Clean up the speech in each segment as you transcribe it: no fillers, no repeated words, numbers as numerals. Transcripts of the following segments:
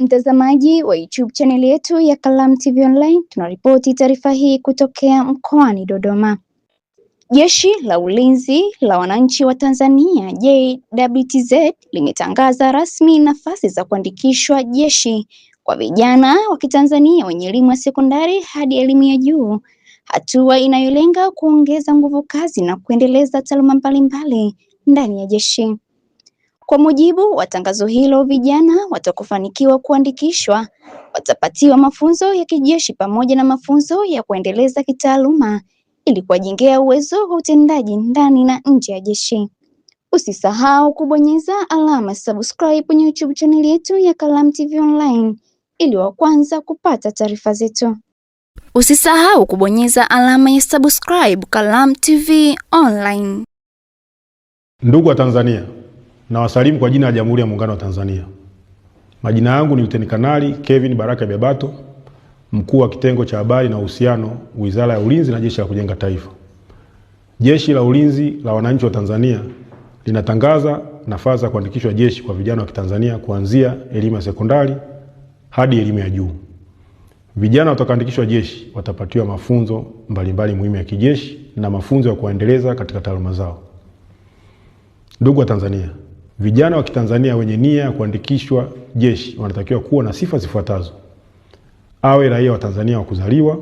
Mtazamaji wa YouTube channel yetu ya Kalamu TV Online, tunaripoti taarifa hii kutokea mkoani Dodoma. Jeshi la Ulinzi la Wananchi wa Tanzania JWTZ limetangaza rasmi nafasi za kuandikishwa jeshi kwa vijana wa Kitanzania wenye elimu ya sekondari hadi elimu ya juu, hatua inayolenga kuongeza nguvu kazi na kuendeleza taaluma mbalimbali ndani ya jeshi. Kwa mujibu wa tangazo hilo, vijana watakofanikiwa kuandikishwa watapatiwa mafunzo ya kijeshi pamoja na mafunzo ya kuendeleza kitaaluma ili kuwajengea uwezo wa utendaji ndani na nje ya jeshi. Usisahau kubonyeza alama subscribe kwenye YouTube channel yetu ya Kalamu TV Online ili wa kwanza kupata taarifa zetu. Usisahau kubonyeza alama ya subscribe Kalamu TV Online. Ndugu wa Tanzania, na wasalimu kwa jina la Jamhuri ya Muungano wa Tanzania. Majina yangu ni Luteni Kanali Kevin Baraka Bebato, mkuu wa kitengo cha habari na uhusiano, Wizara ya Ulinzi na Jeshi la Kujenga Taifa. Jeshi la Ulinzi la Wananchi wa Tanzania linatangaza nafasi za kuandikishwa jeshi kwa vijana wa Kitanzania kuanzia elimu ya sekondari hadi elimu ya juu. Vijana watakaoandikishwa jeshi watapatiwa mafunzo mbalimbali muhimu ya kijeshi na mafunzo ya kuendeleza katika taaluma zao. Ndugu wa Tanzania, vijana wa Kitanzania wenye nia ya kuandikishwa jeshi wanatakiwa kuwa na sifa zifuatazo: awe raia wa Tanzania wa kuzaliwa,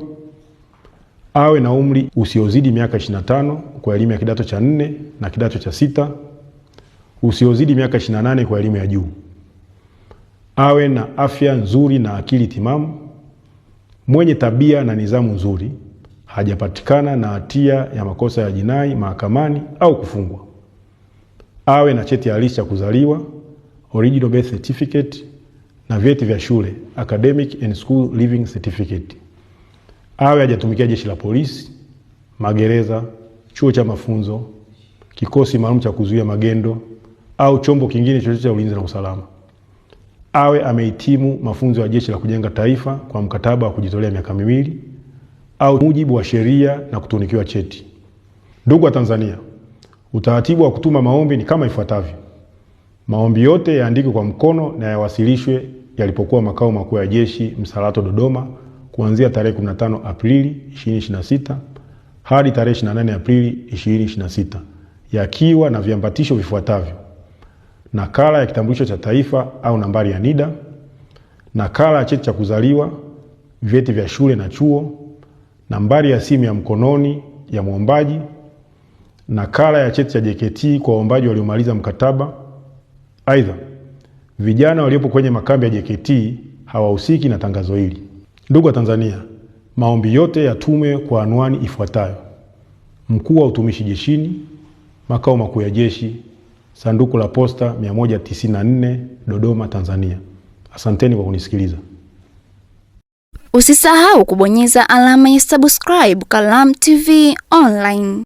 awe na umri usiozidi miaka 25 kwa elimu ya kidato cha 4 na kidato cha 6, usiozidi miaka 28 kwa elimu ya juu, awe na afya nzuri na akili timamu, mwenye tabia na nidhamu nzuri, hajapatikana na hatia ya makosa ya jinai mahakamani au kufungwa, awe na cheti halisi cha kuzaliwa, original birth certificate, na vyeti vya shule, academic and school living certificate, awe hajatumikia jeshi la polisi, magereza, chuo cha mafunzo, kikosi maalum cha kuzuia magendo au chombo kingine chochote cha ulinzi na usalama, awe amehitimu mafunzo ya Jeshi la Kujenga Taifa kwa mkataba wa kujitolea miaka 2 au mujibu wa sheria na kutunikiwa cheti. Ndugu wa Tanzania, utaratibu wa kutuma maombi ni kama ifuatavyo. Maombi yote yaandikwe kwa mkono na yawasilishwe yalipokuwa makao makuu ya jeshi Msalato Dodoma kuanzia tarehe 15 Aprili 2026 hadi tarehe 28 Aprili 2026, yakiwa na viambatisho vifuatavyo: nakala ya kitambulisho cha taifa au nambari ya NIDA, nakala ya cheti cha kuzaliwa, vyeti vya shule na chuo, nambari ya simu ya mkononi ya muombaji, nakala ya cheti cha JKT kwa waombaji waliomaliza mkataba. Aidha, vijana waliopo kwenye makambi ya JKT hawahusiki na tangazo hili. Ndugu wa Tanzania, maombi yote yatumwe kwa anwani ifuatayo: Mkuu wa Utumishi Jeshini, Makao Makuu ya Jeshi, Sanduku la Posta 194, Dodoma, Tanzania. Asanteni kwa kunisikiliza. Usisahau kubonyeza alama ya subscribe Kalamu TV Online.